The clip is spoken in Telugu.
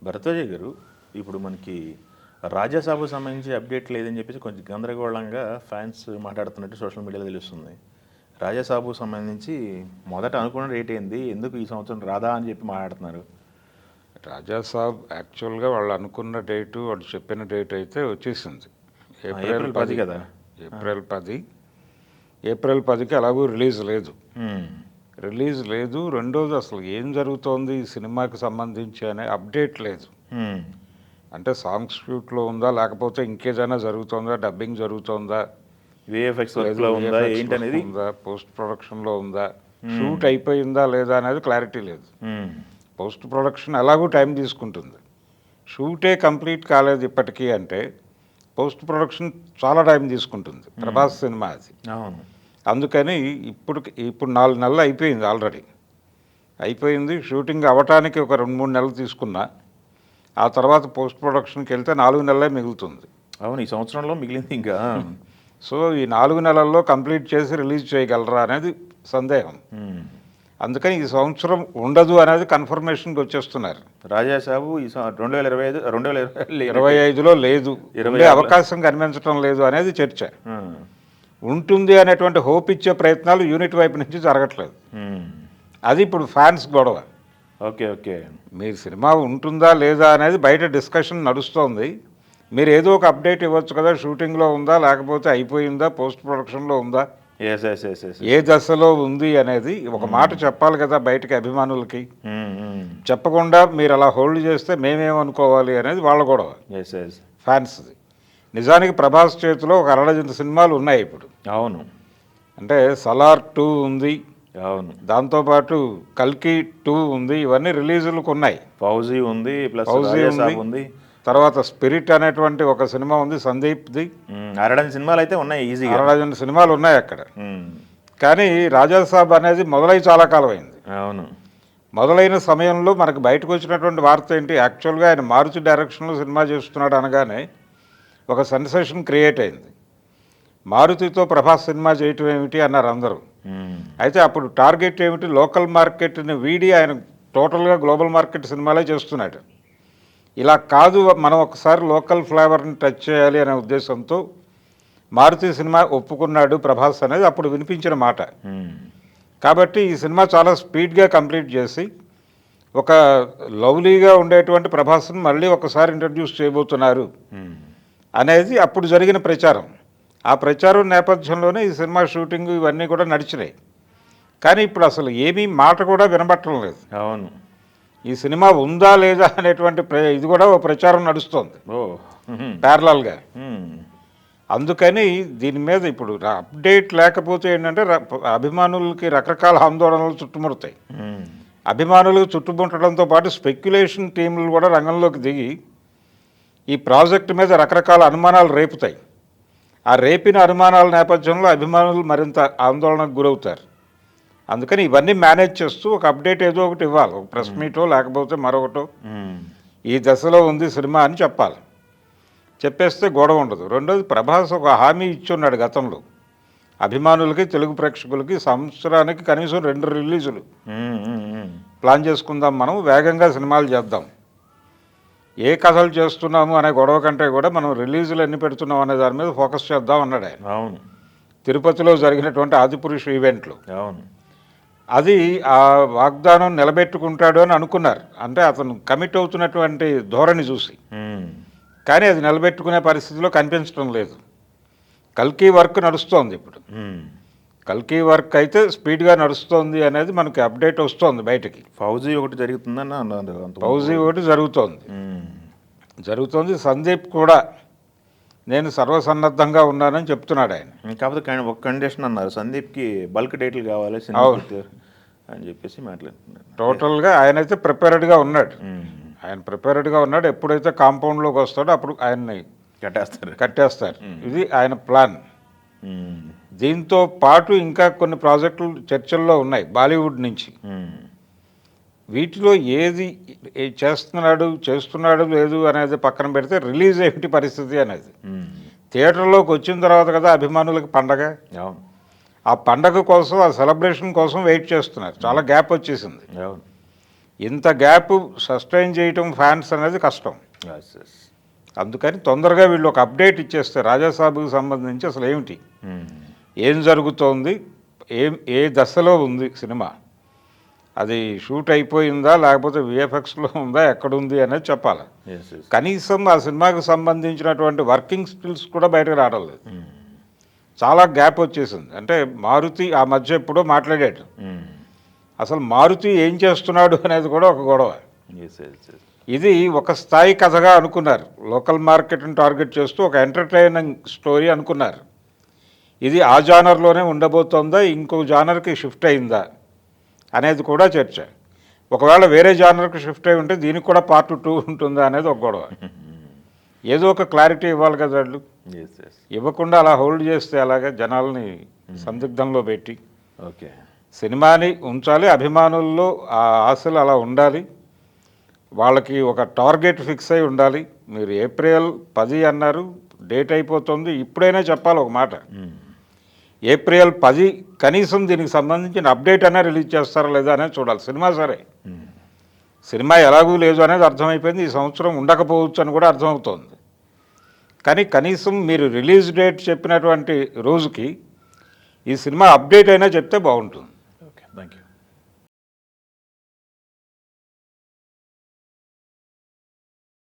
భరద్వాజ గారు, ఇప్పుడు మనకి రాజాసాబు సంబంధించి అప్డేట్ లేదని చెప్పేసి కొంచెం గందరగోళంగా ఫ్యాన్స్ మాట్లాడుతున్నట్టు సోషల్ మీడియాలో తెలుస్తుంది. రాజాసాబు సంబంధించి మొదట అనుకున్న డేట్ ఏంది, ఎందుకు ఈ సంవత్సరం రాదా అని చెప్పి మాట్లాడుతున్నారు. రాజాసాబ్ యాక్చువల్గా వాళ్ళు అనుకున్న డేటు, వాళ్ళు చెప్పిన డేట్ అయితే వచ్చేసింది. ఏప్రిల్ 10 కదా. ఏప్రిల్ 10కి అలాగూ రిలీజ్ లేదు. రెండోది అసలు ఏం జరుగుతోంది ఈ సినిమాకి సంబంధించి అనే అప్డేట్ లేదు. అంటే సాంగ్స్ షూట్లో ఉందా, లేకపోతే ఇంకేదైనా జరుగుతుందా, డబ్బింగ్ జరుగుతుందా, విఎఫ్ఎక్స్ ఉందా, ఏంటనేది ఉందా, పోస్ట్ ప్రొడక్షన్లో ఉందా, షూట్ అయిపోయిందా లేదా అనేది క్లారిటీ లేదు. పోస్ట్ ప్రొడక్షన్ ఎలాగూ టైం తీసుకుంటుంది. షూటే కంప్లీట్ కాలేదు ఇప్పటికీ అంటే పోస్ట్ ప్రొడక్షన్ చాలా టైం తీసుకుంటుంది. ప్రభాస్ సినిమా అది. అవును. అందుకని ఇప్పుడు 4 నెలలు అయిపోయింది, ఆల్రెడీ అయిపోయింది. షూటింగ్ అవ్వటానికి ఒక 2-3 నెలలు తీసుకున్నా, ఆ తర్వాత పోస్ట్ ప్రొడక్షన్కి వెళ్తే 4 నెలలే మిగులుతుంది. అవును, ఈ సంవత్సరంలో మిగిలింది ఇంకా. సో ఈ 4 నెలల్లో కంప్లీట్ చేసి రిలీజ్ చేయగలరా అనేది సందేహం. అందుకని ఈ సంవత్సరం ఉండదు అనేది కన్ఫర్మేషన్కి వచ్చేస్తున్నారు. రాజాసాబు ఈ 2025లో లేదు, అవకాశం కనిపించడం లేదు అనేది చర్చ. ఉంటుంది అనేటువంటి హోప్ ఇచ్చే ప్రయత్నాలు యూనిట్ వైపు నుంచి జరగట్లేదు. అది ఇప్పుడు ఫ్యాన్స్ గొడవ. ఓకే. మీరు సినిమా ఉంటుందా లేదా అనేది బయట డిస్కషన్ నడుస్తోంది. మీరు ఏదో ఒక అప్డేట్ ఇవ్వచ్చు కదా, షూటింగ్లో ఉందా, లేకపోతే అయిపోయిందా, పోస్ట్ ప్రొడక్షన్లో ఉందా, ఏ దశలో ఉంది అనేది ఒక మాట చెప్పాలి కదా బయటకి అభిమానులకి. చెప్పకుండా మీరు అలా హోల్డ్ చేస్తే మేమేమనుకోవాలి అనేది వాళ్ళ గొడవ, ఫ్యాన్స్ది. నిజానికి ప్రభాస్ చేతిలో ఒక 60 సినిమాలు ఉన్నాయి ఇప్పుడు. అవును. అంటే సలార్ 2 ఉంది, అవును, దాంతోపాటు కల్కి 2 ఉంది, ఇవన్నీ రిలీజులకు ఉన్నాయి. ఫౌజీ ఉంది, ప్లస్ ఉంది, తర్వాత స్పిరిట్ అనేటువంటి ఒక సినిమా ఉంది సందీప్ది. 60 సినిమాలు అయితే ఉన్నాయి, ఈజీగా 60 సినిమాలు ఉన్నాయి అక్కడ. కానీ రాజాసాబ్ అనేది మొదలై చాలా కాలం అయింది. అవును. మొదలైన సమయంలో మనకు బయటకు వచ్చినటువంటి వార్త ఏంటి, యాక్చువల్గా ఆయన మారుతి డైరెక్షన్లో సినిమా చేస్తున్నాడు అనగానే ఒక సెన్సేషన్ క్రియేట్ అయింది. మారుతితో ప్రభాస్ సినిమా చేయటం ఏమిటి అన్నారు అందరూ. అయితే అప్పుడు టార్గెట్ ఏమిటి, లోకల్ మార్కెట్ని వీడి ఆయన టోటల్గా గ్లోబల్ మార్కెట్ సినిమాలే చేస్తున్నాడు. ఇలా కాదు, మనం ఒకసారి లోకల్ ఫ్లేవర్ని టచ్ చేయాలి అనే ఉద్దేశంతో మారుతి సినిమా ఒప్పుకున్నాడు ప్రభాస్ అనేది అప్పుడు వినిపించిన మాట. కాబట్టి ఈ సినిమా చాలా స్పీడ్గా కంప్లీట్ చేసి ఒక లవ్లీగా ఉండేటువంటి ప్రభాస్ని మళ్ళీ ఒకసారి ఇంట్రడ్యూస్ చేయబోతున్నారు అనేది అప్పుడు జరిగిన ప్రచారం. ఆ ప్రచారం నేపథ్యంలోనే ఈ సినిమా షూటింగ్ ఇవన్నీ కూడా నడిచినాయి. కానీ ఇప్పుడు అసలు ఏమీ మాట కూడా వినబట్టడం లేదు. అవును. ఈ సినిమా ఉందా లేదా అనేటువంటి ఇది కూడా ఒక ప్రచారం నడుస్తుంది ప్యారలల్గా. అందుకని దీని మీద ఇప్పుడు అప్డేట్ లేకపోతే ఏంటంటే అభిమానులకి రకరకాల ఆందోళనలు చుట్టుముడతాయి. అభిమానులు చుట్టుముట్టడంతో పాటు స్పెక్యులేషన్ టీంలు కూడా రంగంలోకి దిగి ఈ ప్రాజెక్టు మీద రకరకాల అనుమానాలు రేపుతాయి. ఆ రేపిన అనుమానాల నేపథ్యంలో అభిమానులు మరింత ఆందోళనకు గురవుతారు. అందుకని ఇవన్నీ మేనేజ్ చేస్తూ ఒక అప్డేట్ ఏదో ఒకటి ఇవ్వాలి, ఒక ప్రెస్ మీటో లేకపోతే మరొకటో, ఈ దశలో ఉంది సినిమా అని చెప్పాలి. చెప్పేస్తే గొడవ ఉండదు. రెండోది, ప్రభాస్ ఒక హామీ ఇచ్చున్నాడు గతంలో అభిమానులకి, తెలుగు ప్రేక్షకులకి, సంవత్సరానికి కనీసం 2 రిలీజులు ప్లాన్ చేసుకుందాం, మనం వేగంగా సినిమాలు చేద్దాం, ఏ కథలు చేస్తున్నాము అనే గొడవ కంటే కూడా మనం రిలీజులు ఎన్ని పెడుతున్నాం అనే దాని మీద ఫోకస్ చేద్దాం అన్నాడు ఆయన. అవును. తిరుపతిలో జరిగినటువంటి ఆదిపురుష ఈవెంట్లు. అవును. అది ఆ వాగ్దానం నిలబెట్టుకుంటాడు అని అనుకున్నారు. అంటే అతను కమిట్ అవుతున్నటువంటి ధోరణి చూసి. కానీ అది నిలబెట్టుకునే పరిస్థితిలో కనిపించడం లేదు. కల్కి వర్క్ నడుస్తోంది ఇప్పుడు. కల్కి వర్క్ అయితే స్పీడ్గా నడుస్తోంది అనేది మనకి అప్డేట్ వస్తోంది బయటికి. ఫౌజీ ఒకటి జరుగుతుందని అన్నారు. ఫౌజీ ఒకటి జరుగుతోంది. సందీప్ కూడా నేను సర్వసన్నద్ధంగా ఉన్నానని చెప్తున్నాడు ఆయన. కాకపోతే ఒక కండిషన్ అన్నారు, సందీప్కి బల్క్ డేట్లు కావాలి అని చెప్పేసి మాట్లాడుతున్నారు. టోటల్గా ఆయనైతే ప్రిపేర్డ్గా ఉన్నాడు. ఎప్పుడైతే కాంపౌండ్లోకి వస్తాడో అప్పుడు ఆయన్ని కట్టేస్తారు. ఇది ఆయన ప్లాన్. దీంతో పాటు ఇంకా కొన్ని ప్రాజెక్టులు చర్చల్లో ఉన్నాయి బాలీవుడ్ నుంచి. వీటిలో ఏది చేస్తున్నాడు లేదు అనేది పక్కన పెడితే రిలీజ్ ఏమిటి పరిస్థితి అనేది. థియేటర్లోకి వచ్చిన తర్వాత కదా అభిమానులకి పండగ. ఆ పండగ కోసం, ఆ సెలబ్రేషన్ కోసం వెయిట్ చేస్తున్నారు. చాలా గ్యాప్ వచ్చేసింది. ఇంత గ్యాప్ సస్టైన్ చేయటం ఫ్యాన్స్ అనేది కష్టం. Yes yes. అందుకని తొందరగా వీళ్ళు ఒక అప్డేట్ ఇచ్చేస్తే రాజాసాబుకి సంబంధించి అసలు ఏమిటి, ఏం జరుగుతోంది, ఏ దశలో ఉంది సినిమా, అది షూట్ అయిపోయిందా లేకపోతే విఎఫ్ఎక్స్లో ఉందా ఎక్కడుంది అనేది చెప్పాలి. Yes yes. కనీసం ఆ సినిమాకి సంబంధించినటువంటి వర్కింగ్ స్కిల్స్ కూడా బయటకు రావడం లేదు. చాలా గ్యాప్ వచ్చేసింది. అంటే మారుతి ఆ మధ్య ఎప్పుడో మాట్లాడాడు, అసలు మారుతి ఏం చేస్తున్నాడు అనేది కూడా ఒక గొడవ. Yes yes yes. ఇది ఒక స్థాయి కథగా అనుకున్నారు, లోకల్ మార్కెట్ని టార్గెట్ చేస్తూ ఒక ఎంటర్టైనింగ్ స్టోరీ అనుకున్నారు. ఇది ఆ జానర్లోనే ఉండబోతోందా, ఇంకో జానర్కి షిఫ్ట్ అయిందా అనేది కూడా చర్చ. ఒకవేళ వేరే జానర్కి షిఫ్ట్ అయి ఉంటే దీనికి కూడా పార్ట్ 2 ఉంటుందా అనేది ఒక గొడవ. ఏదో ఒక క్లారిటీ ఇవ్వాలి కదా వాళ్ళు. Yes yes. ఇవ్వకుండా అలా హోల్డ్ చేస్తే అలాగే జనాల్ని సందిగ్ధంలో పెట్టి. ఓకే. సినిమాని ఉంచాలి, అభిమానుల్లో ఆ ఆశలు అలా ఉండాలి, వాళ్ళకి ఒక టార్గెట్ ఫిక్స్ అయి ఉండాలి. మీరు ఏప్రిల్ 10 అన్నారు, డేట్ అయిపోతుంది, ఇప్పుడైనా చెప్పాలి ఒక మాట. ఏప్రిల్ 10 కనీసం దీనికి సంబంధించిన అప్డేట్ అయినా రిలీజ్ చేస్తారా లేదా అనేది చూడాలి. సినిమా సరే, సినిమా ఎలాగూ లేదు అనేది అర్థమైపోయింది, ఈ సంవత్సరం ఉండకపోవచ్చు అని కూడా అర్థమవుతోంది. కానీ కనీసం మీరు రిలీజ్ డేట్ చెప్పినటువంటి రోజుకి ఈ సినిమా అప్డేట్ అయినా చెప్తే బాగుంటుంది. Okay, thank you.